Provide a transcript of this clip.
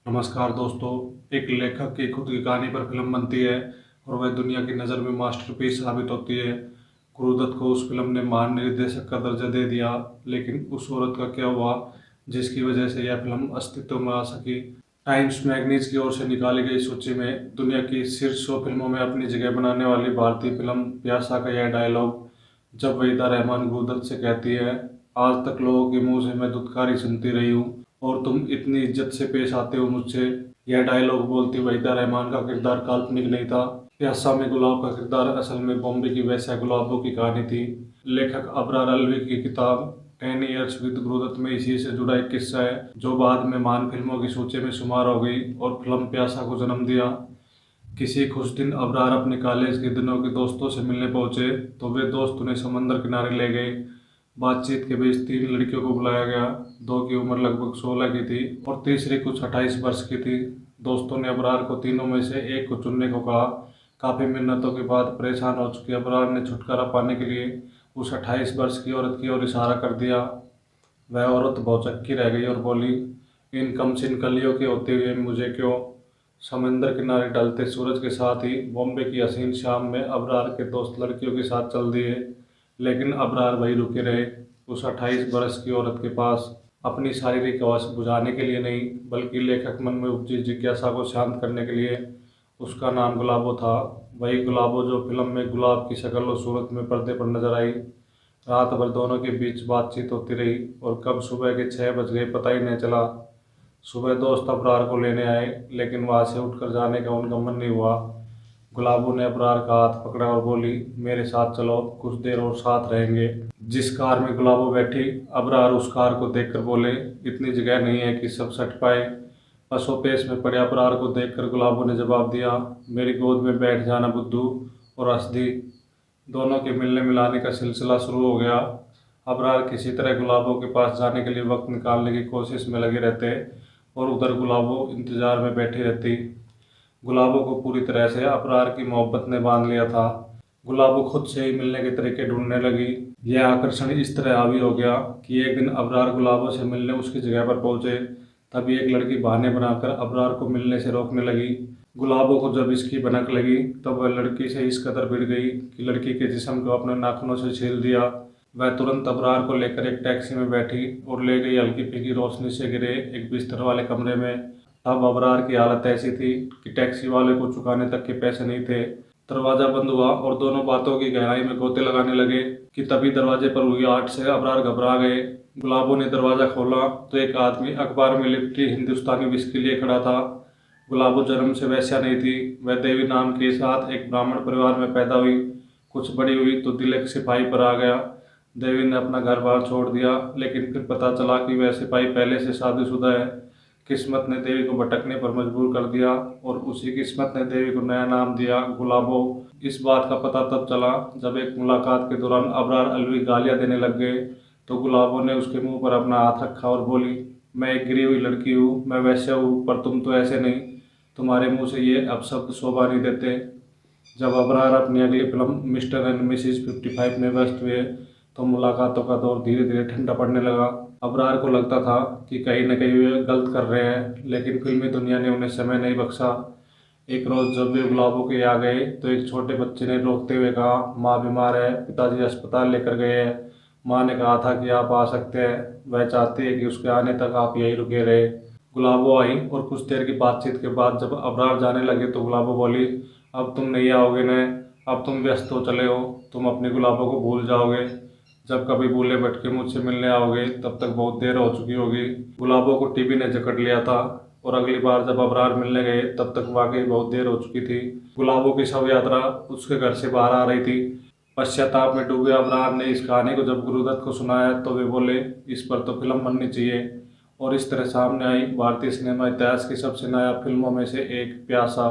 नमस्कार दोस्तों। एक लेखक की खुद की कहानी पर फिल्म बनती है और वह दुनिया की नज़र में मास्टरपीस साबित होती है। गुरुदत्त को उस फिल्म ने महान निर्देशक का दर्जा दे दिया, लेकिन उस औरत का क्या हुआ जिसकी वजह से यह फिल्म अस्तित्व में आ सकी। टाइम्स मैगजीन की ओर से निकाली गई सूची में दुनिया की शीर्ष 100 फिल्मों में अपनी जगह बनाने वाली भारतीय फिल्म प्यासा का यह डायलॉग, जब वहीदा रहमान गुरुदत्त से कहती है, आज तक लोगों के मुंह से मैं धुतकारी सुनती रही हूँ और तुम इतनी इज्जत से पेश आते हो मुझसे। यह डायलॉग बोलती वहीदा रहमान का किरदार काल्पनिक नहीं था। प्यासा में गुलाब का किरदार असल में बॉम्बे की वैश्या गुलाबों की कहानी थी। लेखक अबरार अलवी की किताब 10 ईयर्स विद गुरुदत्त में इसी से जुड़ा एक किस्सा है जो बाद में महान फिल्मों की सूची में शुमार हो गई और फिल्म प्यासा को जन्म दिया। किसी खुश दिन अबरार अपने कॉलेज के दिनों के दोस्तों से मिलने पहुंचे तो वे दोस्त उन्हें समंदर किनारे ले गए। बातचीत के बीच 3 लड़कियों को बुलाया गया। 2 की उम्र लगभग 16 की थी और तीसरी कुछ 28 वर्ष की थी। दोस्तों ने अबरार को तीनों में से एक को चुनने को कहा। काफी मिन्नतों के बाद परेशान हो चुके अबरार ने छुटकारा पाने के लिए उस 28 वर्ष की औरत की ओर इशारा कर दिया। वह औरत भौचक्की रह गई और बोली, इन कमसिन कलियों के होते हुए मुझे क्यों। समंदर किनारे ढलते सूरज के साथ ही बॉम्बे की हसीन शाम में अबरार के दोस्त लड़कियों के साथ चल दिए, लेकिन अबरार वहीं रुके रहे, उस 28 बरस की औरत के पास। अपनी शारीरिक आवाज बुझाने के लिए नहीं, बल्कि लेखक मन में उपजी जिज्ञासा को शांत करने के लिए। उसका नाम गुलाबो था, वही गुलाबो जो फिल्म में गुलाब की शक्ल और सूरत में पर्दे पर नजर आई। रात भर दोनों के बीच बातचीत होती रही और कब सुबह के 6 बज गए पता ही नहीं चला। सुबह दोस्त अबरार को लेने आए, लेकिन वहां से उठकर जाने का उनका मन नहीं हुआ। गुलाबो ने अबरार का हाथ पकड़ा और बोली, मेरे साथ चलो, कुछ देर और साथ रहेंगे। जिस कार में गुलाबो बैठी, अबरार उस कार को देखकर बोले, इतनी जगह नहीं है कि सब सट पाए। पसोपेश में पड़े अबरार को देखकर गुलाबो ने जवाब दिया, मेरी गोद में बैठ जाना बुद्धू, और हंस दी। दोनों के मिलने मिलाने का सिलसिला शुरू हो गया। अबरार किसी तरह गुलाबो के पास जाने के लिए वक्त निकालने की कोशिश में लगे रहते और उधर गुलाबो इंतजार में बैठी रहती। गुलाबो को पूरी तरह से अबरार की मोहब्बत ने बांध लिया था। गुलाबो खुद से ही मिलने के तरीके ढूंढने लगी। यह आकर्षण इस तरह हावी हो गया कि एक दिन अबरार गुलाबो से मिलने उसकी जगह पर पहुंचे। तभी एक लड़की बहाने बनाकर अबरार को मिलने से रोकने लगी। गुलाबो को जब इसकी भनक लगी तब वह लड़की से इस कदर भिड़ गई कि लड़की के जिस्म को अपने नाखूनों से छील दिया। वह तुरंत अबरार को लेकर एक टैक्सी में बैठी और ले गई हल्की फीकी रोशनी से घिरे एक बिस्तर वाले कमरे में। अब अबरार की हालत ऐसी थी कि टैक्सी वाले को चुकाने तक के पैसे नहीं थे। दरवाजा बंद हुआ और दोनों बातों की गहराई में गोते लगाने लगे कि तभी दरवाजे पर हुई आहट से अबरार घबरा गए। गुलाबो ने दरवाजा खोला तो एक आदमी अखबार में लिपटी हिंदुस्तानी विस्की लिए खड़ा था। गुलाबो जन्म से वैश्या नहीं थी, वह देवी नाम के साथ एक ब्राह्मण परिवार में पैदा हुई। कुछ बड़ी हुई तो दिल एक सिपाही पर आ गया। देवी ने अपना घर बार छोड़ दिया, लेकिन फिर पता चला कि वह सिपाही पहले से शादीशुदा है। किस्मत ने देवी को भटकने पर मजबूर कर दिया और उसी किस्मत ने देवी को नया नाम दिया, गुलाबो। इस बात का पता तब चला जब एक मुलाकात के दौरान अबरार अलवी गालियां देने लग गए तो गुलाबो ने उसके मुंह पर अपना हाथ रखा और बोली, मैं एक गिरी हुई लड़की हूँ, मैं वैश्या हूँ, पर तुम तो ऐसे नहीं, तुम्हारे मुंह से ये अपशब्द शोभा नहीं देते। जब अबरार अपनी अगली फिल्म मिस्टर एंड मिसिज 55 में व्यस्त हुए तो मुलाकातों का दौर धीरे धीरे ठंडा पड़ने लगा। अबरार को लगता था कि कहीं न कहीं वे गलत कर रहे हैं, लेकिन फिल्मी दुनिया ने उन्हें समय नहीं बख्शा। एक रोज जब वे गुलाबों के यहाँ गए तो एक छोटे बच्चे ने रोकते हुए कहा, माँ बीमार है, पिताजी अस्पताल लेकर गए हैं। माँ ने कहा था कि आप आ सकते हैं, वह चाहती है कि उसके आने तक आप यहीं रुके रहे। गुलाबो आई और कुछ देर की बातचीत के बाद जब अबरार जाने लगे तो गुलाबो बोली, अब तुम नहीं आओगे न, अब तुम व्यस्त हो चले हो, तुम अपनी गुलाबों को भूल जाओगे। जब कभी भूले भटके मुझसे मिलने आओगे तब तक बहुत देर हो चुकी होगी। गुलाबों को टीबी ने जकड़ लिया था और अगली बार जब अबरार मिलने गए तब तक वाकई बहुत देर हो चुकी थी। गुलाबों की शव यात्रा उसके घर से बाहर आ रही थी। पश्चाताप में डूबे अबरार ने इस कहानी को जब गुरुदत्त को सुनाया तो वे बोले, इस पर तो फिल्म बननी चाहिए। और इस तरह सामने आई भारतीय सिनेमा इतिहास की सबसे नायाब फिल्मों में से एक, प्यासा।